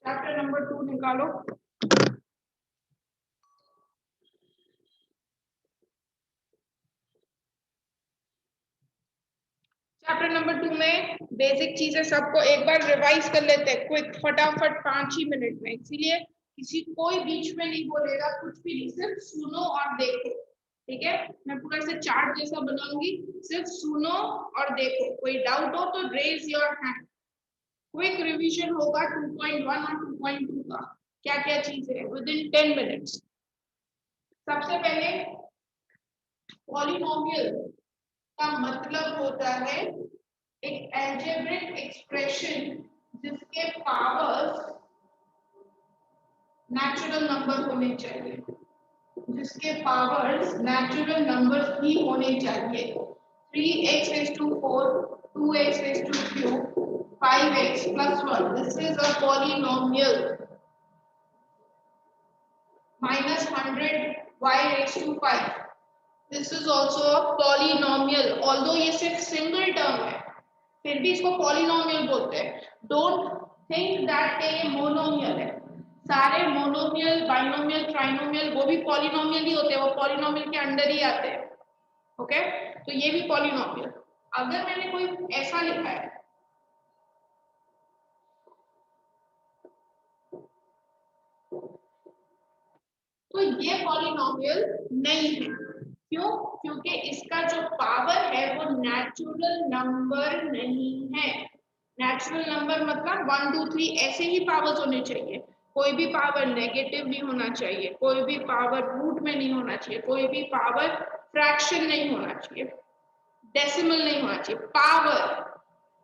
Chapter number 2 निकालो। Chapter number 2 में basic चीजें सबको एक बार रिवाइज कर लेते हैं क्विक, फटाफट 5 ही मिनट में। इसीलिए किसी कोई बीच में नहीं बोलेगा कुछ भी नहीं, सिर्फ सुनो और देखो। ठीक है, मैं पूरा से चार्ट जैसा बनाऊंगी, सिर्फ सुनो और देखो। कोई डाउट हो तो raise your hand. Quick revision होगा 2.1 और 2.2 का, क्या क्या चीजें है विद इन 10 मिनट्स। सबसे पहले पॉलिनोमियल का मतलब होता है एक अलजेब्रिक एक्सप्रेशन जिसके पावर्स नेचुरल नंबर होने चाहिए, जिसके पावर्स नेचुरल नंबर्स ही होने चाहिए। 3x raised to 4, 2x raised to 2, 5x plus 1. This is a polynomial. Minus 100 y raised to 5. This is also a polynomial. Although ये सिर्फ सिंगल टर्म है, फिर भी इसको पॉलिनोमियल बोलते हैं। डोंट थिंक दैट ये मोनोमियल है। सारे मोनोमियल, बाइनोमियल, ट्राइनोमियल वो भी पॉलिनोमियल ही होते हैं, वो पॉलिनोमियल के अंडर ही आते हैं। ओके, तो ये भी पॉलिनोमियल। अगर मैंने कोई ऐसा लिखा है तो ये पॉलिनोमियल नहीं है। क्यों? क्योंकि इसका जो पावर है वो नेचुरल नंबर नहीं है। नेचुरल नंबर मतलब 1 2 3 ऐसे ही पावर्स होने चाहिए। कोई भी पावर नेगेटिव नहीं होना चाहिए, कोई भी पावर रूट में नहीं होना चाहिए, कोई भी पावर फ्रैक्शन नहीं होना चाहिए, डेसिमल नहीं होना चाहिए, पावर।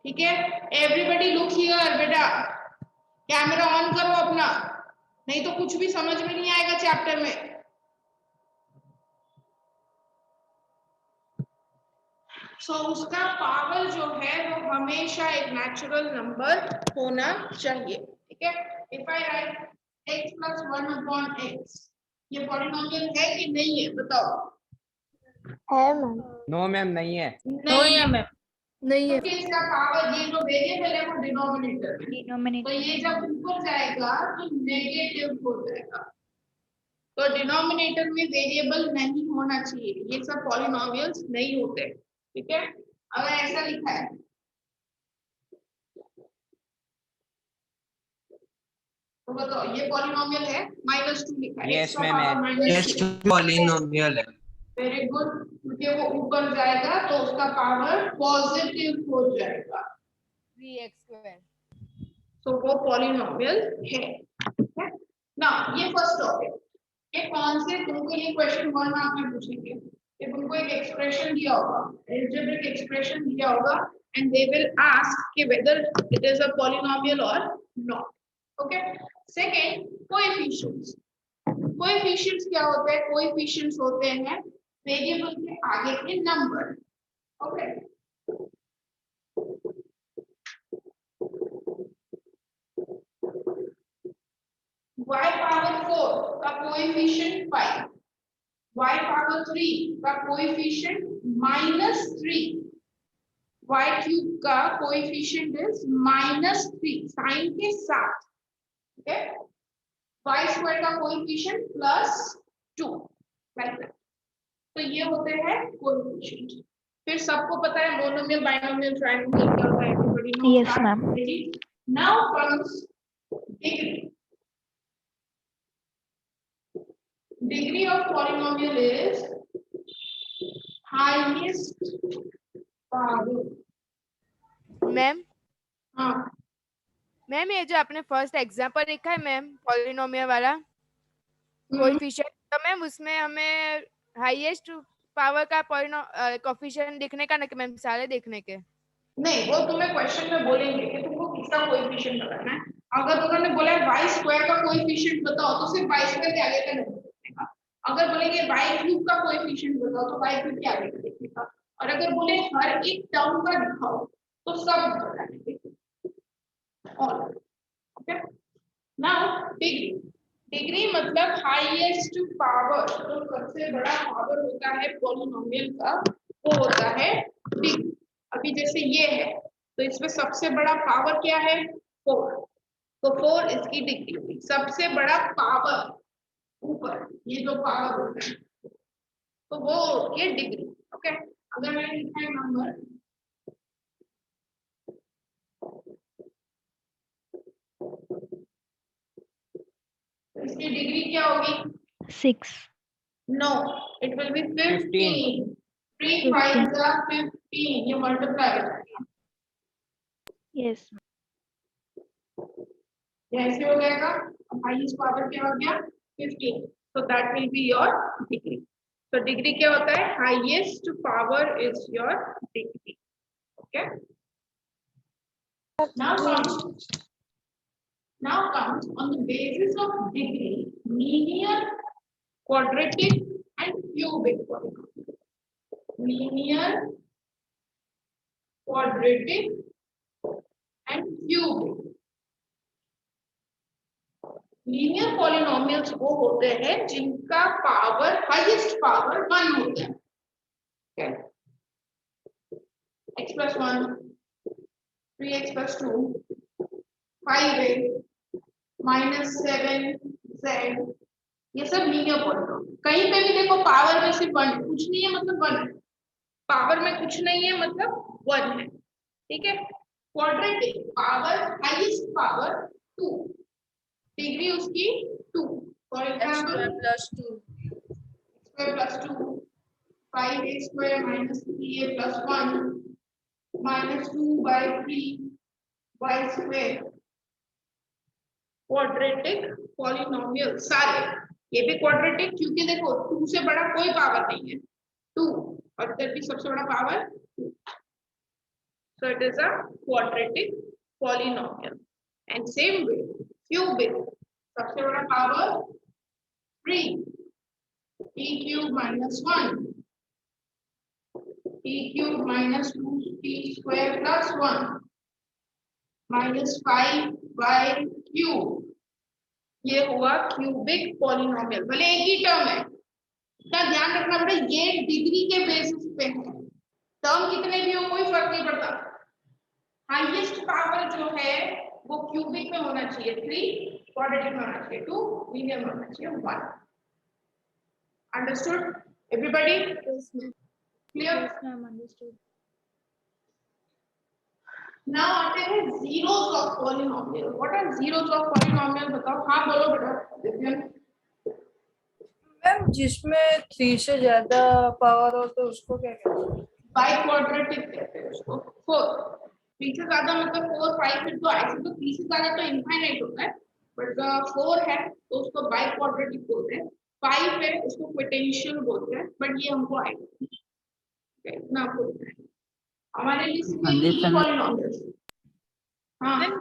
ठीक है, एवरीबडी लुक हियर बेटा, कैमरा ऑन करो अपना, नहीं तो कुछ भी समझ में नहीं आएगा चैप्टर में। सो उसका पावर जो है वो हमेशा एक नेचुरल नंबर होना चाहिए। ठीक है, if I right x plus 1 upon x, ये पॉलिनोमियल है कि नहीं है बताओ? है मैम। नो मैम नहीं है। नहीं है मैम, नहीं है। क्योंकि इसका पावर, ये जो वेरिएबल है वो डिनोमिनेटर में, डिनोमिनेटर तो ये जब ऊपर जाएगा तो नेगेटिव हो जाएगा। तो डिनोमिनेटर में वेरिएबल नहीं होना चाहिए, ये सब पॉलिनोमियल्स नहीं होते। ठीक है, अगर ऐसा लिखा है तो बताओ ये पॉलिनोमियल है? -2 लिखा है, Yes, ma'am, है। यस पॉलिनोमियल है। वेरी गुड, क्योंकि वो ऊपर जाएगा तो उसका पावर पॉजिटिव हो जाएगा, 3x²। तो वो पॉलिनोमियल है। ना ये फर्स्ट टॉपिक, ये कौन से तुमको ये क्वेश्चन 1 मार्क में पूछेंगे कि तुमको एक एक्सप्रेशन दिया होगा, अलजेब्रिक एक्सप्रेशन दिया होगा, एंड दे विल आस्क कि whether it is a polynomial और not. Okay, second coefficients. Coefficients क्या होते हैं? कोएफिशिएंट्स होते हैं वेरिएबल के आगे के नंबर। ओके, y पावर 4 का कोएफिशिएंट 5, y पावर 3 का कोएफिशिएंट -3, y क्यूब का कोएफिशिएंट इज -3 साइन के साथ। ठीक है, y स्क्वायर का कोएफिशिएंट +2, लाइक दैट। तो ये होते हैं कोएफिशिएंट। फिर सबको पता है मोनोमियल, बाइनोमियल, ट्राइनोमियल क्या होता है, everybody knows. Yes, ma'am. Now comes degree. Degree of polynomial is highest power. Ma'am हाँ, मैम ये जो आपने फर्स्ट एग्जांपल लिखा है मैम पॉलिनोमियल वाला कोएफिशिएंट, तो मैम उसमें हमें हाईएस्ट पावर का कोएफिशिएंट दिखने का ना कि मैम सारे देखने के? नहीं, वो तुम्हें क्वेश्चन में बोलेंगे कि तुमको किसका कोएफिशिएंट बताना है। अगर उन्होंने बोला है y स्क्वायर का कोएफिशिएंट बताओ तो सिर्फ y स्क्वायर के आगे का नहीं देखने। अगर बोलेंगे y क्यूब का कोएफिशिएंट बताओ तो y क्यूब के आगे का देखने का। और अगर बोले हर एक टर्म का दिखाओ तो सब बताने के। All okay, now degree. Degree मतलब हाईएस्ट पावर, जो सबसे बड़ा पावर होता है पॉलिनोमियल का वो होता है डिग्री। अभी जैसे ये है तो इसमें सबसे बड़ा पावर क्या है? 4। तो 4 इसकी डिग्री हुई। सबसे बड़ा पावर ऊपर, ये जो पावर होता है तो वो होती है डिग्री। ओके, अगर मैं लिखा है नंबर तो इसकी डिग्री क्या होगी? 6. No, it will be 15। 3 15. 5 are 15, ये मल्टीप्लाई हो जाएगा। Yes. ऐसे हो जाएगा। हाईएस्ट पावर क्या हो गया? 15। so that will be your degree. तो डिग्री क्या होता है? Highest power is your degree. Okay, now comes on the basis of degree linear, quadratic and cubic polynomial. Linear, quadratic and cubic. Linear polynomials वो होते हैं जिनका power highest power 1 होता है। x plus 1, 3x plus 2, 5a, minus 7z, ये सब linear polynomial. कहीं पे भी देखो पावर में सिर्फ 1, कुछ नहीं है मतलब 1 है, पावर में कुछ नहीं है मतलब 1 है। ठीक है। Quadratic, power highest power 2, degree उसकी 2। For example +2 square plus 2, 5a square minus 3a plus 1 minus 2 by 3 y square। Quadratic polynomial सारे, ये भी क्वाड्रेटिक क्योंकि देखो 2 से बड़ा कोई पावर नहीं है 2, और इधर भी सबसे बड़ा power 2, so it is a quadratic polynomial। and same way cubic, सबसे बड़ा power 3, t cube minus 1, t cube minus 2t square plus 1 minus 5y cube। ये हुआ क्यूबिक पॉलिनोमियल। भले एक ही टर्म है, इसका ध्यान रखना बेटा, ये डिग्री के बेसिस पे है, टर्म कितने भी हो कोई फर्क नहीं पड़ता। हाईएस्ट पावर जो है वो क्यूबिक में होना चाहिए 3, क्वाड्रेटिक में होना चाहिए 2, लीनियर में होना चाहिए 1। Understood everybody? Clear? Understood. Now आते हैं zeros of polynomial. What are zeros of polynomial? बताओ। हाँ बोलो बेटा दिव्यन। मैम जिसमें 3 से ज्यादा पावर हो तो उसको क्या कहते हैं? बाई क्वाड्रेटिक कहते हैं उसको। 4, 3 से ज्यादा मतलब 4 5, फिर तो ऐसे तो 3 से ज्यादा तो इनफाइनाइट होता है, बट 4 है तो उसको बाई क्वाड्रेटिक बोलते हैं, 5 है उसको पोटेंशियल बोलते हैं, बट ये हमको आएगा इतना आपको बताएं। हमारे लिए संदीप सर पॉलिनोमियल्स। हाँ मैम,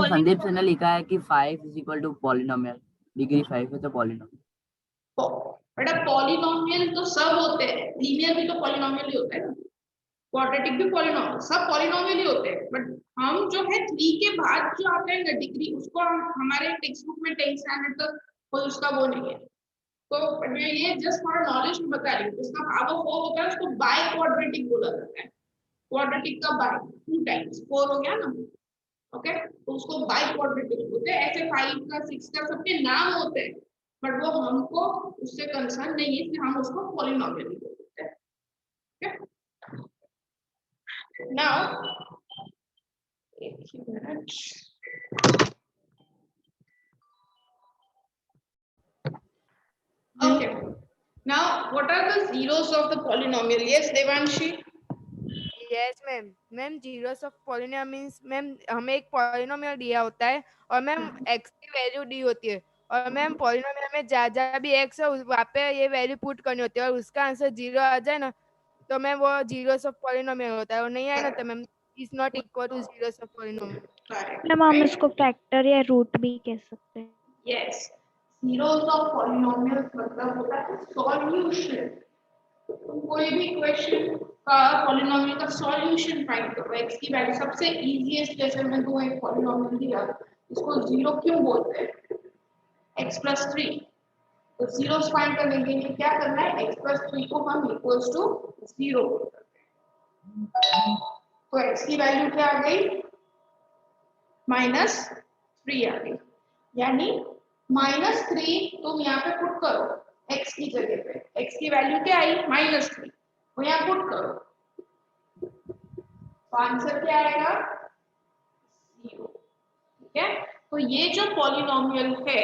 संदीप सर ने लिखा है कि 5 is equal to polynomial, degree 5 है तो पॉलिनोमियल। बेटा पॉलिनोमियल तो सब होते हैं, लीनियर भी तो पॉलिनोमियल ही होता है ना, क्वाड्रेटिक भी पॉलिनोमियल, सब पॉलिनोमियल ही होते हैं, बट हम जो है 3 के बाद जो आता है ना डिग्री, उसको हम हमारे टेक्स्ट बुक में 10 स्टैंडर्ड तक कोई उसका वो नहीं है। तो मैं ये जस्ट फॉर नॉलेज में बता रही हूँ, जिसका पावर 4 होता है उसको बाय क्वाड्रेटिक बोला जाता है। क्वाड्रेटिक का बाय 2 टाइम्स 4 हो गया ना, ओके, तो उसको बाय क्वाड्रेटिक बोलते हैं। ऐसे 5 का 6 का सबके नाम होते हैं, बट वो हमको उससे कंसर्न नहीं है, इसलिए हम उसको पॉलिनोमियल बोलते हैं। ओके, नाउ एक ही minute. Okay, now what are the zeros of the polynomial? Yes, Devanshi? Yes ma'am. Ma'am zeros of polynomial means ma'am हमें एक पॉलिनोमियल दिया होता है और मैम x की वैल्यू दी होती है, और मैम पॉलिनोमियल में जहाँ भी x है वहाँ पे ये वैल्यू पुट करनी होती है, और उसका आंसर 0 आ जाए ना तो मैम वो जीरोस ऑफ पॉलिनोमियल होता है, और नहीं आए ना तो ma'am is not equal two zeros of polynomial. Correct. Ma'am हम Right? इसको फैक्टर या रूट भी कह सकते हैं। Yes. Zeros of polynomials मतलब होता है solution। तुम कोई भी क्वेश्चन का पॉलिनोमियल का सॉल्यूशन फाइंड करो, x की वैल्यू सबसे इजीएस्ट, जैसे मैं तो एक पॉलिनोमियल दिया, इसको जीरो क्यों बोलते हैं? x plus 3, तो जीरोस फाइंड करने के लिए क्या करना है? x plus 3 को हम इक्वल्स टू 0 तो x की वैल्यू क्या आ गई? -3। 3 आ गई, यानी -3 तुम यहाँ पे पुट करो x की जगह पे, x की वैल्यू क्या आई -3, वो यहाँ पुट करो, तो आंसर क्या आएगा 0। ठीक है, तो ये जो पॉलिनोमियल है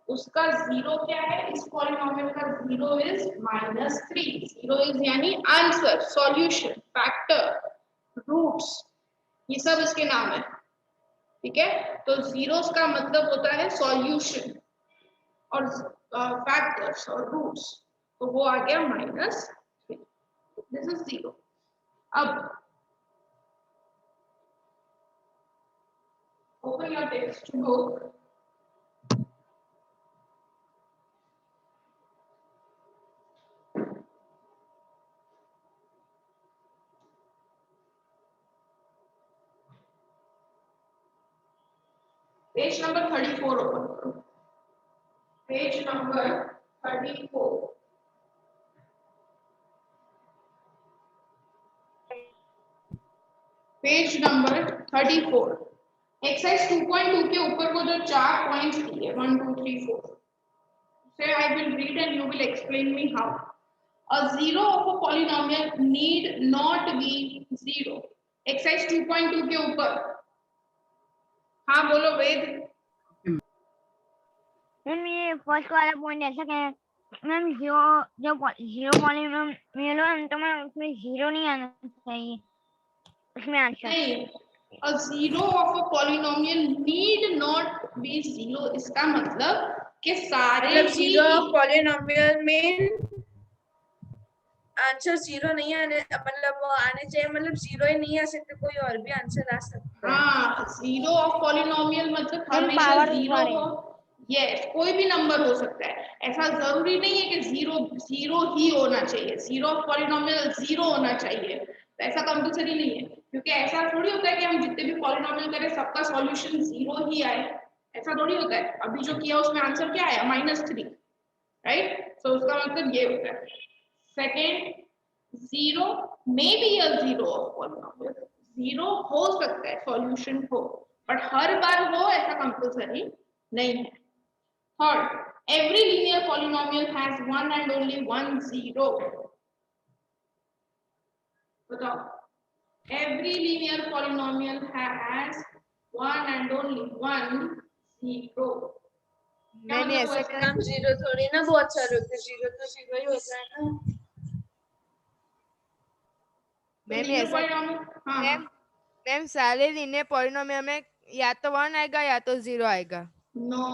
उसका 0 क्या है, इस पॉलिनोमियल का 0 इज -3, 0 इज यानी आंसर, सॉल्यूशन, फैक्टर, रूट्स, ये सब इसके नाम है। ठीक है, तो जीरोस का मतलब होता है सॉल्यूशन और फैक्टर्स और रूट्स, तो वो आ गया -3, दिस इज 0। अब open your text book, page number 34 open करो, page number 34। Page number 34 exercise 2.2 के ऊपर को जो 4 पॉइंट्स दिए 1 2 3 4 से I will read and you will explain me how a zero of a polynomial need not be 0। Exercise 2.2 के ऊपर, हाँ बोलो वेद। मैम ये फर्स्ट वाला पॉइंट ऐसा क्या है मैम, जीरो पॉलिनोमियल हो तो मैम उसमें जीरो नहीं आना चाहिए उसमें आंसर। नहीं, a zero of a polynomial need not be zero, इसका मतलब कि सारे मतलब ही जीरो पॉलिनोमियल में आंसर जीरो नहीं आने, मतलब वो आने चाहिए, मतलब जीरो ही नहीं आ सकते, कोई और भी आंसर आ सकता है। हाँ, जीरो ऑफ पॉलिनोमियल मतलब हमेशा पावर जीरो हो, यस, कोई भी नंबर हो सकता है, ऐसा जरूरी नहीं है कि जीरो ही होना चाहिए, जीरो ऑफ पॉलिनोमियल जीरो होना चाहिए, तो ऐसा कंपल्सरी नहीं है, क्योंकि ऐसा थोड़ी होता है कि हम जितने भी पॉलिनोमियल करें सबका सॉल्यूशन जीरो ही आए, ऐसा थोड़ी होता है। अभी जो किया उसमें आंसर क्या आया -3, राइट, तो उसका मतलब ये होता है। Second, zero may be a zero of polynomial, zero हो सकता है सॉल्यूशन हो, बट हर बार हो ऐसा कंपल्सरी नहीं है। Third, every linear polynomial has one and only one zero. बताओ, every linear polynomial has one and only one zero. मैंने ऐसा नाम जीरो थोड़ी ना बहुत सारे होते, जीरो तो जीरो ही होता है ना। मैम लीनियर ऐसा पॉलिनोमियल, हाँ मैम मैम सारे लीनियर पॉलिनोमियल में या तो 1 आएगा या तो 0 आएगा। नो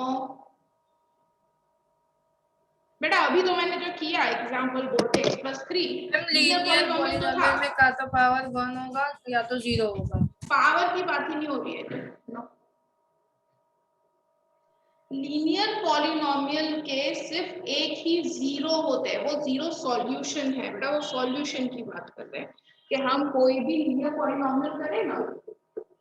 बेटा, अभी तो मैंने जो किया example board x + 3 linear polynomial में का तो पावर 1 होगा या तो 0 होगा, पावर की बात ही नहीं हो रही है। नो, लीनियर पॉलिनोमियल के सिर्फ एक ही जीरो होते हैं, वो जीरो सॉल्यूशन है बेटा, वो सॉल्यूशन की बात कर रहे हैं कि हम कोई भी लीनियर पॉलिनोमियल करें ना,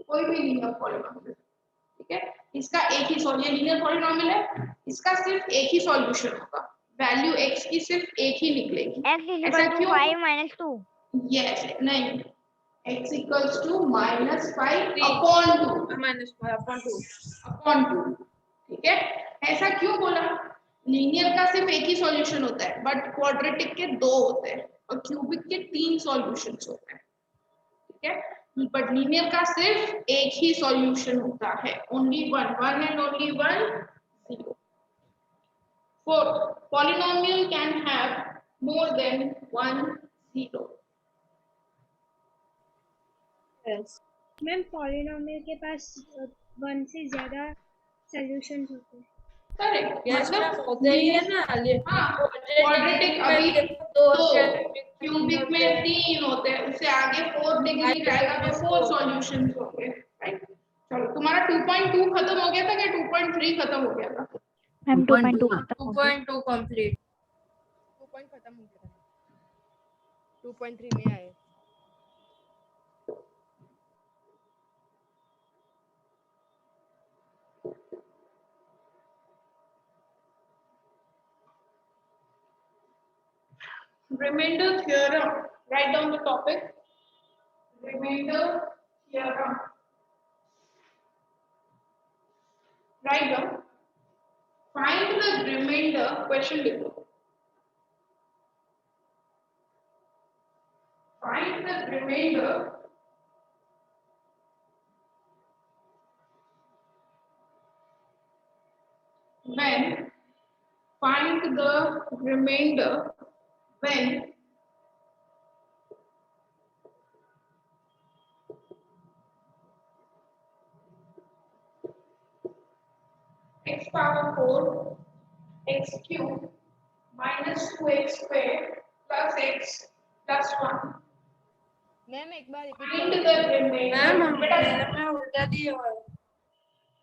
कोई भी लीनियर पॉलिनोमियल, ठीक है, इसका एक ही सॉल्यूशन, लीनियर पॉलिनोमियल है, इसका सिर्फ एक ही सॉल्यूशन होगा, वैल्यू x की सिर्फ एक ही निकलेगी। ऐसा क्यों? 5 - 2 यस, नहीं, x = -5/2 ठीक है, ऐसा क्यों बोला? लीनियर का सिर्फ एक ही सॉल्यूशन होता है, बट क्वाड्रेटिक के 2 होते हैं और क्यूबिक के 3 सॉल्यूशंस होते हैं। ठीक है, बट लीनियर का सिर्फ एक ही सॉल्यूशन होता है, only one and only one, 0। Fourth, polynomial can have more than one zero. Ma'am polynomial के पास 1 से ज्यादा सॉल्यूशंस होते हैं। करेक्ट, यस मतलब मैम होते ही है ना। हाँ, क्वाड्रेटिक अभी दो, क्यूबिक में 3 होते हैं, उससे आगे 4th डिग्री जाएगा तो 4 सॉल्यूशंस होंगे, राइट। चलो, तुम्हारा 2.2 खत्म हो गया था क्या 2.3 खत्म हो गया था? मैम 2.2 2.2 कंप्लीट, 2 पॉइंट खत्म हो गया था, 2.3 में आए। Remainder theorem, write down the topic. Remainder theorem. Write down, find the remainder, question लिखो, find the remainder when, find the remainder when x power 4 x cube minus 2x squared plus x plus 1. Ma'am एक बार repeat Find करो। the remainder. मैंने उल्टा दिया हुआ है।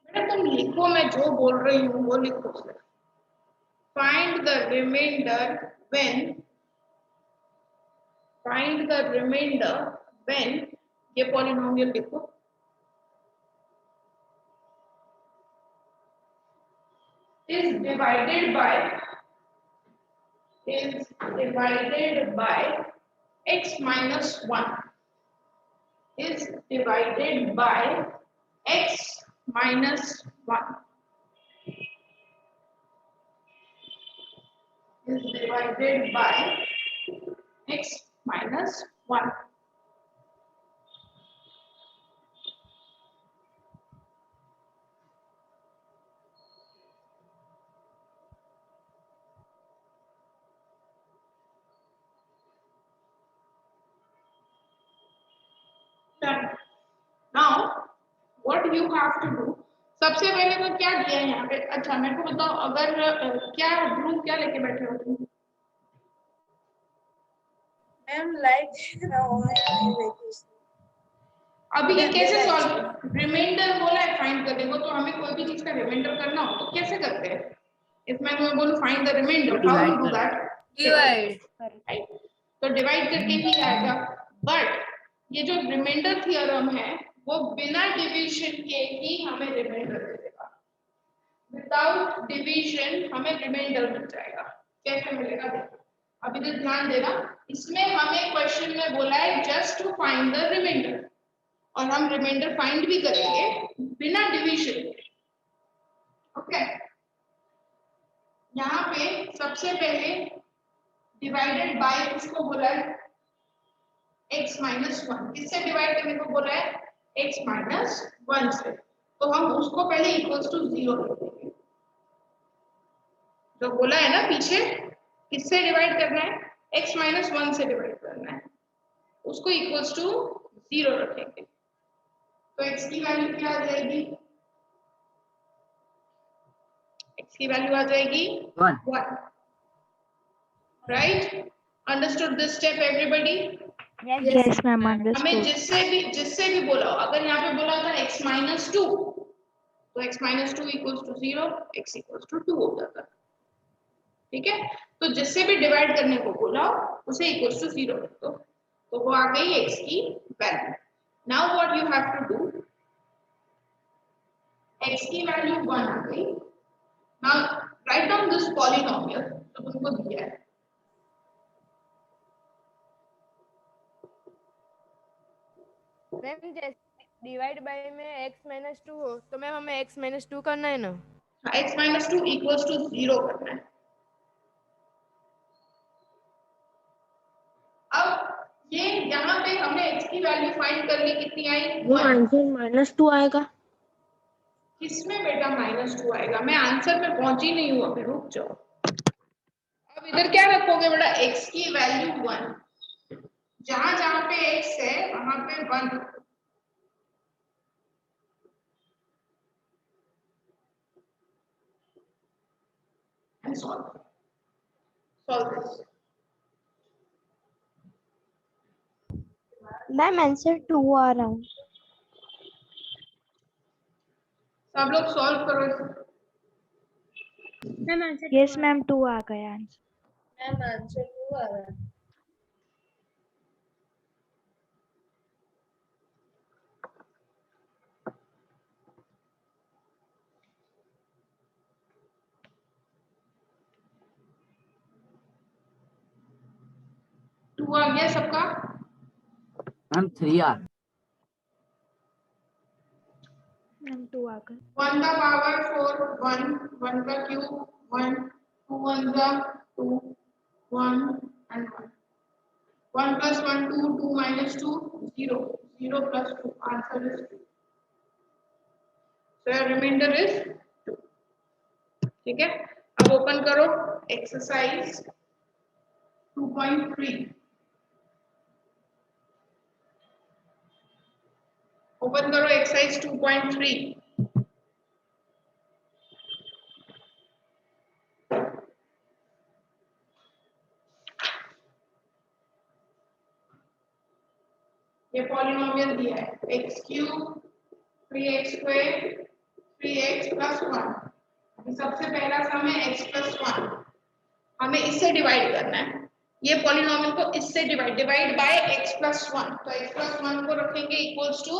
बेटा तुम लिखो, मैं जो बोल रही हूँ वो लिखो। Find the remainder when, find the remainder when, ये पॉलिनोमियल लिखो, is divided by x minus 1, is divided by x minus 1, is divided by x minus 1. Done. Now what you have to do, सबसे पहले तो क्या दिया है यहाँ पे, अच्छा मेरे को बताओ, अगर क्या ध्रुव क्या लेके बैठे हो तुम? मैम लाइट देख रहा हूँ मैं। अभी ये कैसे सॉल्व, रिमाइंडर बोला है फाइंड करने को, तो हमें कोई भी चीज का रिमाइंडर करना हो तो कैसे करते हैं? इसमें मैं बोलूं find the remainder, how to do that? Divide, तो डिवाइड करके ही आएगा, बट ये जो रिमाइंडर थ्योरम है वो बिना डिवीजन के ही हमें रिमाइंडर दे देगा, विदाउट डिवीजन हमें रिमाइंडर मिल जाएगा। कैसे मिलेगा देखो, अभी तो ध्यान देना, इसमें हमें क्वेश्चन में बोला है just to find the remainder, और हम रिमाइंडर फाइंड भी करेंगे बिना डिवीजन के। ओके, यहाँ पे सबसे पहले डिवाइडेड बाय किसको बोला है? x माइनस 1, किससे डिवाइड करने को बोला है? x माइनस 1 से, तो हम उसको पहले इक्वल्स टू 0 रख देंगे। जो बोला है ना पीछे, किससे डिवाइड करना है? x माइनस 1 से डिवाइड करना है, उसको इक्वल्स टू 0 रखेंगे, तो x की वैल्यू क्या आ जाएगी? x की वैल्यू आ जाएगी 1, right? Understood this step everybody? Yes, ma'am. हमें Understood. जिससे भी बोला हो, अगर यहाँ पे बोला था x माइनस 2, तो x minus 2 equals to 0, x equals to 2 हो जाता है, ठीक है? तो जिससे भी डिवाइड करने को बोला हो उसे इक्वल्स टू 0 रख दो, तो वो आ गई x की value. Now what you have to do, x की वैल्यू 1 आ गई, now write down this polynomial जो तुमको दिया है, मैम जैसे डिवाइड बाय में x माइनस 2 हो तो मैम हमें x माइनस 2 करना है ना? x माइनस 2 इक्वल्स टू 0 करना है। अब ये यहाँ पे हमने x की वैल्यू फाइंड कर ली, कितनी आई? वो 1। आंसर -2 आएगा। किसमें बेटा -2 आएगा? मैं आंसर में पहुंची नहीं हूँ अभी, रुक जाओ। अब इधर क्या रखोगे बेटा? x की वैल्यू 1, जहां जहां पे x है वहां पे 1 रखो। and solve this। Ma'am answer 2 आ रहा है। सब लोग सॉल्व करो इसे। मैम आंसर यस मैम 2 आ गया आंसर। मैम आंसर 2 आ रहा है। टू आ गया सबका? मैम 3 आ मैम 2 आ गए। 1 का पावर 4 1, 1 का क्यूब 1, 2 1 का 2 1 and 1, 1 plus 1 2, 2 minus 2 0, 0 plus 2, answer is 2. So your remainder is 2. ठीक है, अब ओपन करो एक्सरसाइज 2.3, ओपन करो एक्सरसाइज 2.3। ये पॉलिनोमियल दिया है x cube 3x square 3x plus 1। सबसे पहला सम है x प्लस 1, हमें इससे डिवाइड करना है। ये पॉलिनोमियल को इससे डिवाइड बाय x प्लस 1, तो x प्लस 1 को रखेंगे इक्वल्स टू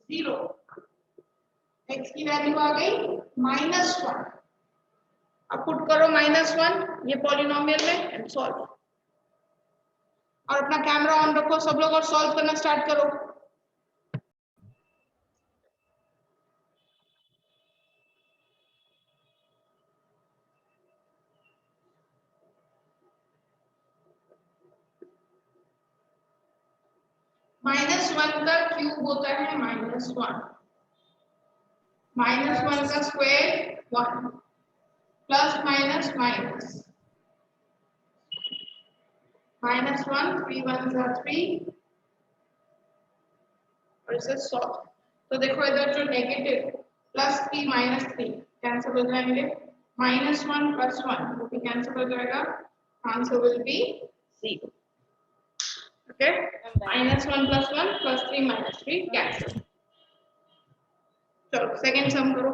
0। x की वैल्यू आ गई -1, अब पुट करो -1 ये पॉलिनोमियल में एंड सॉल्व। और अपना कैमरा ऑन रखो सब लोग और सॉल्व करना स्टार्ट करो। -1 का क्यूब होता है -1, -1 का स्क्वायर 1, प्लस माइनस माइनस -1 3 1 3 और इसे सॉल्व। तो देखो इधर जो नेगेटिव +3 -3 कैंसिल हो जाएंगे, -1 + 1 वो भी कैंसिल हो जाएगा, answer will be 0। Okay, -1 + 1 +3 -3 cancel. चलो सेकंड सम करो।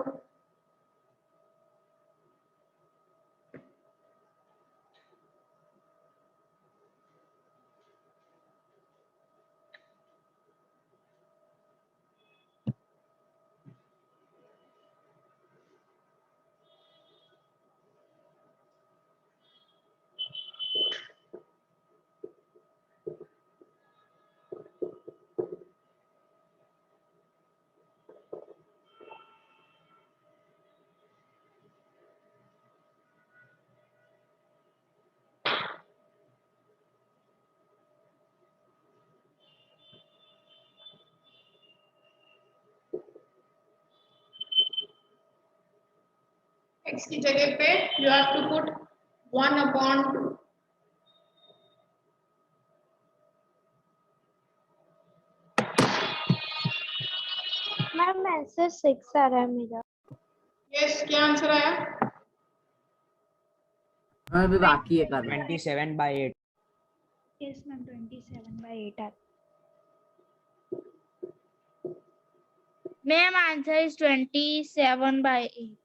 x की जगह पे you have to put 1/2। Ma'am answer 6 आ रहा है मेरा। यस, क्या आंसर आया? हाँ अभी बाकी है करना। 27/8। यस मैम 27/8 आता। Ma'am answer is 27/8।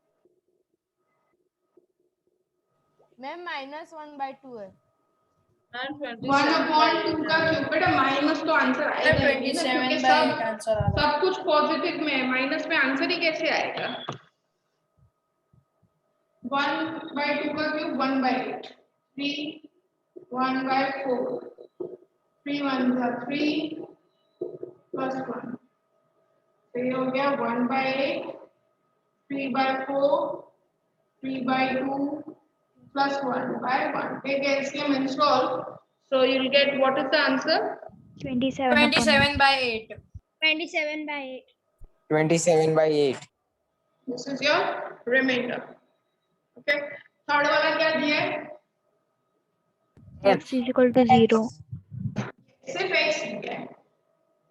मैम -1/2 है। 1/2 का क्यूब, बेटा माइनस तो आंसर आएगा ही ना, क्योंकि सब कुछ पॉजिटिव में है, माइनस में आंसर ही कैसे आएगा? 1/2 का क्यूब 1/8, 3 1/4, 3 1 3 प्लस 1, तो ये हो गया 1/8, 3/4, 3/2 plus 1/1. Take LCM and solve. So you'll get, what is the answer? 27/8। 27/8। 27/8। This is your remainder. Okay. Third वाला क्या दिया है? x = 0। सिर्फ x दिया है,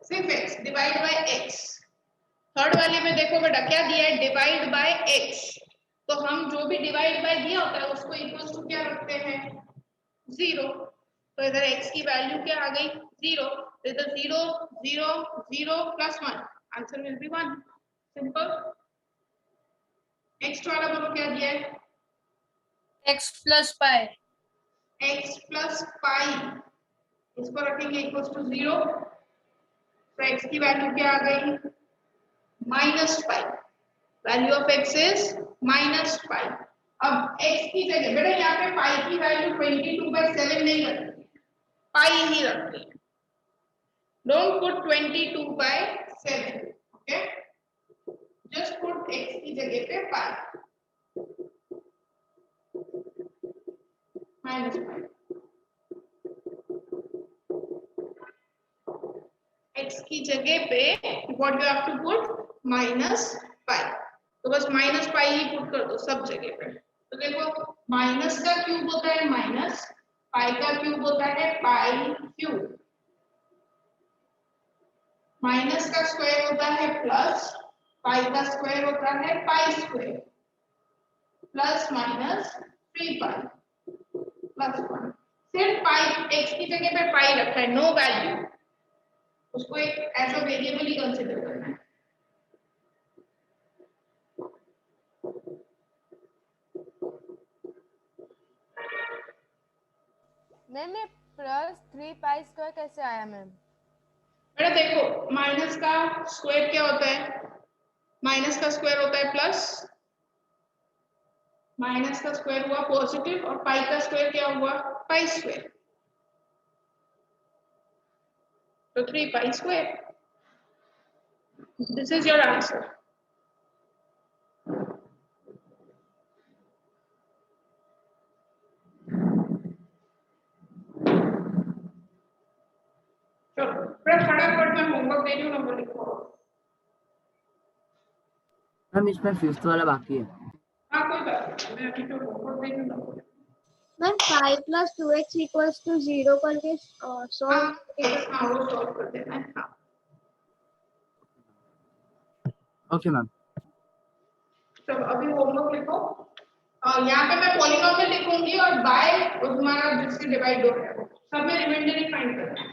सिर्फ x divide by x। Third वाले में देखो बेटा क्या दिया है, डिवाइड बाय x। तो हम जो भी डिवाइड बाय दिया होता है उसको इक्वल टू क्या रखते हैं? 0। तो इधर x की वैल्यू क्या आ गई? 0। तो इधर 0 0 0 plus 1, answer will B 1। Simple. Next वाला बोलो क्या दिया है? x plus pi। x plus pi, इसको रखेंगे इक्वल टू 0। तो x की वैल्यू क्या आ गई? -पाई। वैल्यू ऑफ x इज -पाई। अब x की जगह बेटा यहाँ पे पाई की वैल्यू 22/7 नहीं रखनी, पाई ही रखनी है। Don't put 22/7, okay, just x की जगह पे पाई माइनस पाई, x की जगह पे what you have to put minus pi, तो बस माइनस पाई ही पुट कर दो सब जगह पे। तो देखो माइनस का क्यूब होता है माइनस, पाई का क्यूब होता है पाई क्यूब, माइनस का स्क्वायर होता है प्लस, पाई का स्क्वायर होता है pi square, plus minus 3 pi plus 1। सिर्फ पाई x की जगह पे पाई रखा है, नो वैल्यू, उसको एक एज अ वेरिएबल ही कंसीडर करना है। मैम ये प्लस 3 पाई स्क्वायर कैसे आया मैम? बेटा देखो माइनस का स्क्वायर क्या होता है, माइनस का स्क्वायर होता है प्लस, माइनस का स्क्वायर हुआ पॉजिटिव, और पाई का स्क्वायर क्या हुआ पाई स्क्वायर, तो 3 pi square. This is your answer. चलो फटाफट मैं होमवर्क दे रही हूँ, नंबर लिखो। मैम इसमें फिफ्थ वाला बाकी है। हाँ कोई बात नहीं, मैं अभी तो होमवर्क दे रही हूँ, नंबर लिखो। मैम 5 + 2x = 0 करके सॉल्व हाँ वो सॉल्व कर देना है। हाँ ओके मैम। चलो अभी होमवर्क लिखो, और यहाँ पे मैं पॉलिनोमियल लिखूंगी और बाय तुम्हारा जिससे डिवाइड हो रहा है सब में रिमाइंडर ही फाइंड करना है।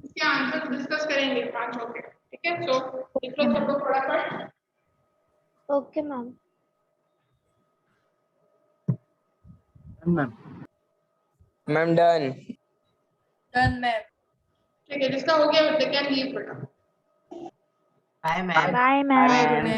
इसके आंसर डिस्कस करेंगे 5 हो गए, ठीक है। सो लिख लो सब लोग फटाफट। Okay ma'am. Ma'am ma'am done. Done ma'am. ठीक है, जिसका हो गया दे कैन लीव बेटा। Bye ma'am. Bye ma'am.